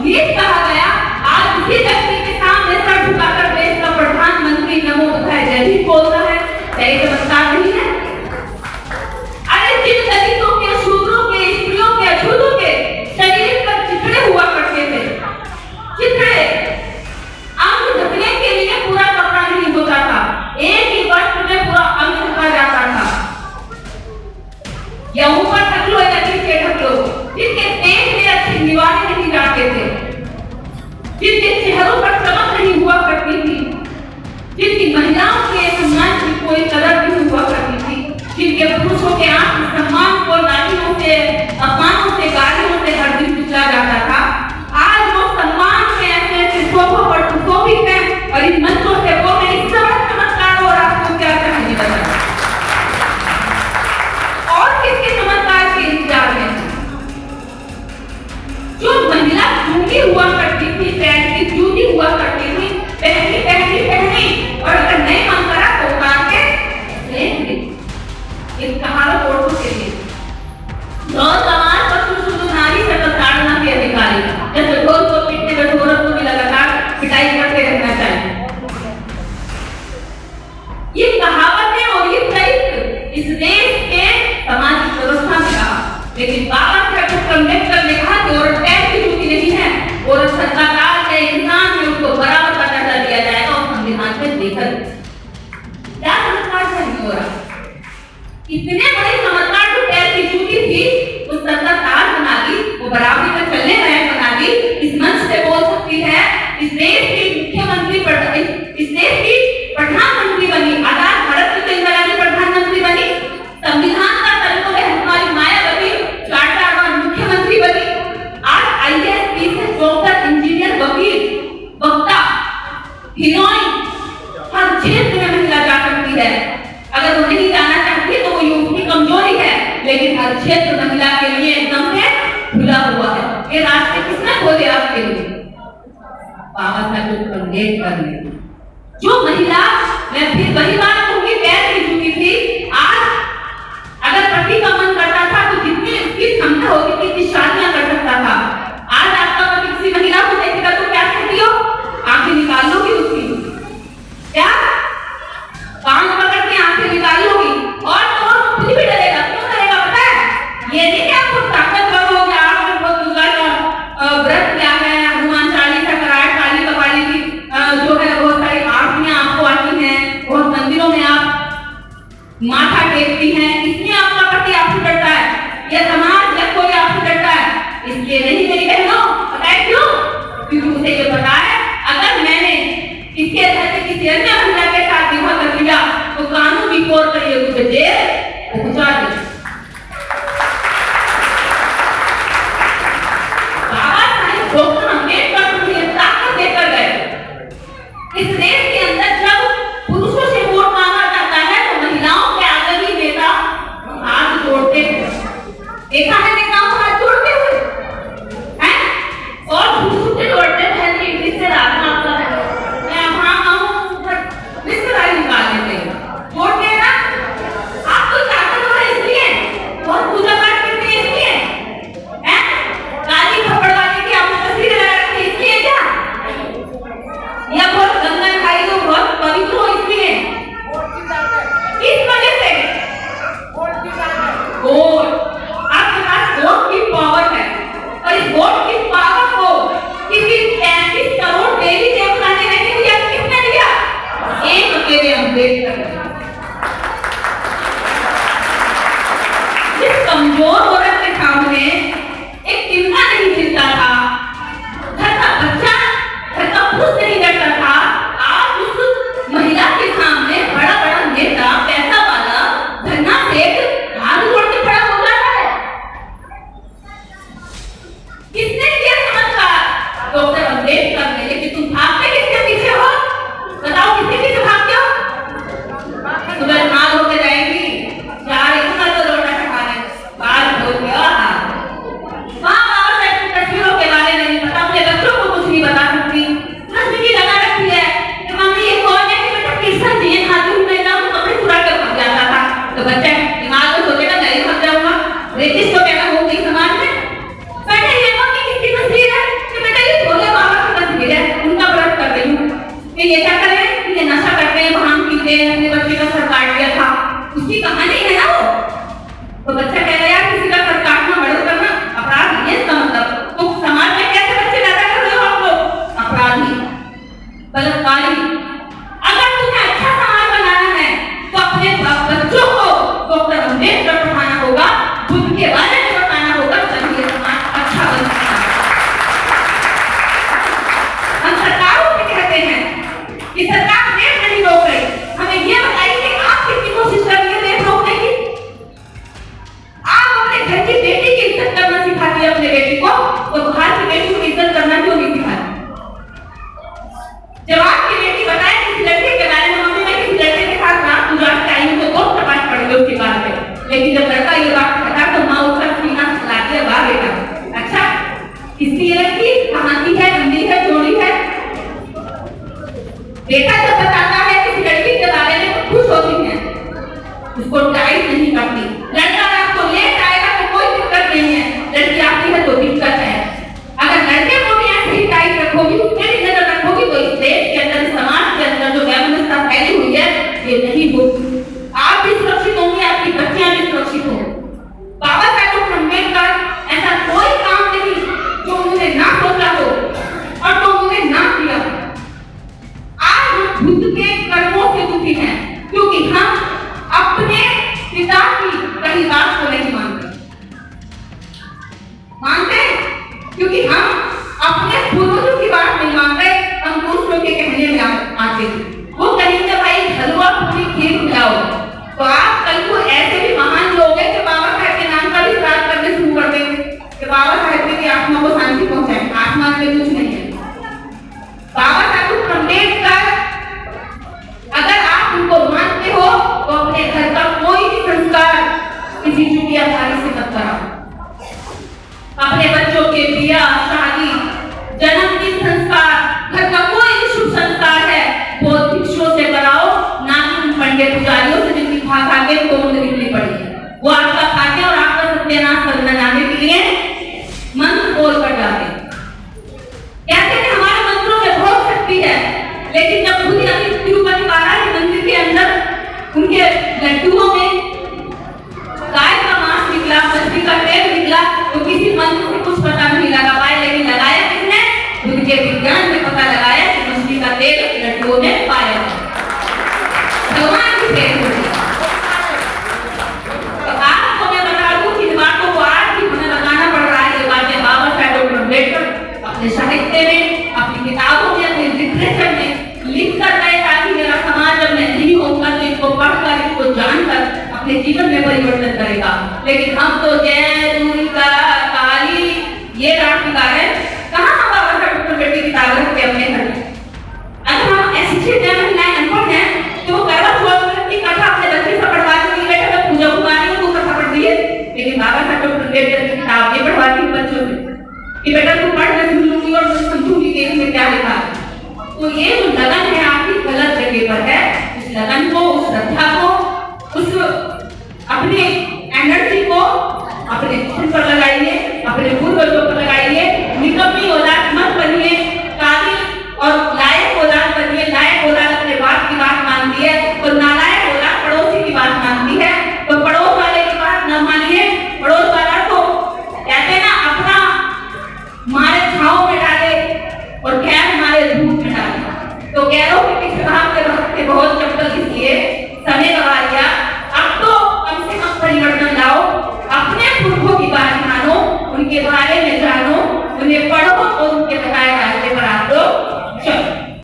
ये कहा गया आज इसी व्यक्ति के सामने सर झुकाकर देश का प्रधानमंत्री नमो बुद्धाय जय भी बोलता है, ये चमत्कार नहीं है? अरे जिन दलितों के, शूद्रों के, स्त्रियों के, अछूतों के शरीर पर चिथड़े हुआ करते थे, चिथड़े अंग ढकने के लिए पूरा कपड़ा नहीं होता था, एक ही वस्त्र में पूरा अंग ढका जाता था, या ऊपर ढक लो या नीचे ढक लो, जिनके पेट में अच्छी दीवारें नहीं जाते थे, जिनके चेहरों पर चमक नहीं हुआ करती थी, जिनकी महिलाओं के सम्मान की कोई कदर नहीं हुआ करती थी, जिनके पुरुषों के आत्मसम्मान को लाठियों से, अपमानों से, गालियों से हर दिन पिछला जाता था, आज वो सम्मान के ऐसे शोभा पर सुशोभित है और इन मंचों से वो मेरी समझ चमत्कार और आपको क्या चाहिए बता और किसके चमत्कार के इंतजार में? जो महिला जूती हुआ करती थी, पैर की जूती हुआ करती थी, पहनी और अगर नहीं मन करा तो उतार के फेंक दी। इस कहावत औरतों के लिए ढोल कमाल पशु शुद्ध नारी सकल ताड़ना के अधिकारी, जैसे ढोल को पीटने में ढोलक को भी लगातार पिटाई करते रहना चाहिए। ये कहावतें और ये चरित्र इस देश के सामाजिक व्यवस्था में रहा, लेकिन बाबा साहेब अम्बेडकर ने कहा कि औरत पैर की जूती नहीं है, औरत सत्ताकार है, इंसान है, उसको बराबर का दर्जा दिया जाएगा और संविधान में देखा क्या चमत्कार नहीं हो रहा। इतने बड़े चमत्कार जो पैर की जूती थी उस सत्ताकार बना दी, वो बराबरी में चलने लायक बना दी, इस मंच से बोल सकती है, इस देश की मुख्यमंत्री, इस देश की प्रधानमंत्री बनी, आजाद भारत की इंदिरा गांधी प्रधानमंत्री बनी, संविधान का तर्कों में हमारी मायावती चार्टर और मुख्यमंत्री बनी, आज आईएएस, पीएस, डॉक्टर, इंजीनियर, वकील, वक्ता, हीरोइन, हर क्षेत्र में महिला जा सकती है। अगर वो नहीं जाना चाहती तो वो यूपी कमजोरी है, लेकिन हर क्षेत्र महिला के लिए एकदम से खुला हुआ है। ये रास्ते किसने खोले आपके लिए? बाबा साहेब अम्बेडकर ने। जो महिला, मैं फिर वही बात कहूंगी, पैर की जूती थी, आज अगर पति का मन करता था तो जितनी उसकी क्षमता होती थी कि शादियां कर सकता था। आज आपका पति किसी महिला को देखेगा तो क्या कहती हो? आंखें निकाल लोगी उसकी, क्या कान पकड़ के आंखें निकाल लोगी और तो खुद भी डरेगा। क्यों डरेगा पता है? ये नहीं कि आपको ताकतवर हो गया, आप बहुत दुर्गा का व्रत क्या है, हनुमान चालीसा कराए, काली कपाली की जो है बहुत सारी आरतियां आपको आती हैं, बहुत मंदिरों में आप माथा टेकती हैं, इसलिए आपका पति आपसे डरता है, यह समाज या कोई आपसे डरता है। इसलिए नहीं मेरी बहनों, पता है क्यों? क्योंकि मुझे ये पता है अगर मैंने इसके घर में किसी अन्य महिला के साथ विवाह कर लिया तो कानून की कोर्ट कर ये मुझे जेल पहुंचा दे। बाबा साहेब डॉक्टर अम्बेडकर मुझे ताकत देकर गए। इस देश के अंदर जब पुरुषों से वोट मांगा जाता है तो महिलाओं के आगे भी नेता हाथ जोड़ते हैं। देखा है नेताओं को हाथ जोड़ते हुए हैं और झूठे जोड़ते हैं, इससे राधा आता है निकाल लेते हैं, वोट देना आप तो ताकतवर है इसलिए लड़की कहाँ की है, गंदी है, जोड़ी है। बेटा जब बताता है किसी लड़की के बारे में तो खुश होती है, उसको टाइट नहीं करती। लड़का रात को लेट आएगा तो कोई दिक्कत नहीं है, लड़की आती है तो दिक्कत है। अगर लड़के को भी ऐसे ही टाइट रखोगी, उसके भी नजर रखोगी तो इस देश के अंदर, समाज के अंदर जो व्यवस्था फैली हुई है ये नहीं होगी। आप भी सुरक्षित होंगे, आपकी बच्चियां भी सुरक्षित होंगी। बाबा साहेब अम्बेडकर ऐसा कोई काम नहीं जो उन्होंने ना सोचा हो और जो उन्होंने ना किया। आज हम खुद के कर्मों से दुखी हैं क्योंकि हम अपने पिता की कही बात को नहीं मानते क्योंकि हम अपने पूर्वजों की बात नहीं मानते, हम दूसरों के कहने में आते हैं। वो कहेंगे भाई हलवा पूरी खीर खिलाओ, तो आप कल को ऐसे भी महान लोग हैं कि बाबा साहब के नाम का भी श्राद्ध करने शुरू कर देंगे कि बाबा साहब की आत्मा को शांति पहुंचाए। आत्मा में कुछ नहीं है। बाबा साहब अम्बेडकर अगर आप उनको मानते हो तो अपने घर का कोई भी संस्कार किसी चुटियाधारी से मत कराओ। अपने बच्चों के ब्याह, शादी, जन्मदिन संस्कार, घर का कोई भी शुभ संस्कार है वो भिक्षुओं से कराओ, ना कि पंडित पुजारियों से जिनकी खा खा के गोंद निकली पड़ी है। वो आपका खाते और आपका सत्यानाश करना जाने के लिए मंत्र बोल कर जाते। कहते हैं हमारे मंत्रों में बहुत शक्ति है, लेकिन जब खुद अभी तिरुपति बालाजी मंदिर के अंदर उनके लड्डुओं में गाय का मांस निकला, मछली का तेल निकला, तो किसी मंत्र से कुछ पता नहीं लगा पाए, लेकिन लगाया किसने? उनके विज्ञान में पता लगाया कि मछली का तेल लड्डुओं में पाया भगवान की तेल होती। तो आपको मैं बता दूं कि बातों को आज भी हमें बताना पड़ रहा है। ये बातें बाबा साहेब अम्बेडकर अपने साहित्य में, अपनी किताबों में, अपने लिटरेचर में लिख कर गए ताकि मेरा समाज अब मैं नहीं होगा तो इसको पढ़कर, इसको जानकर अपने जीवन में परिवर्तन करेगा। लेकिन हम तो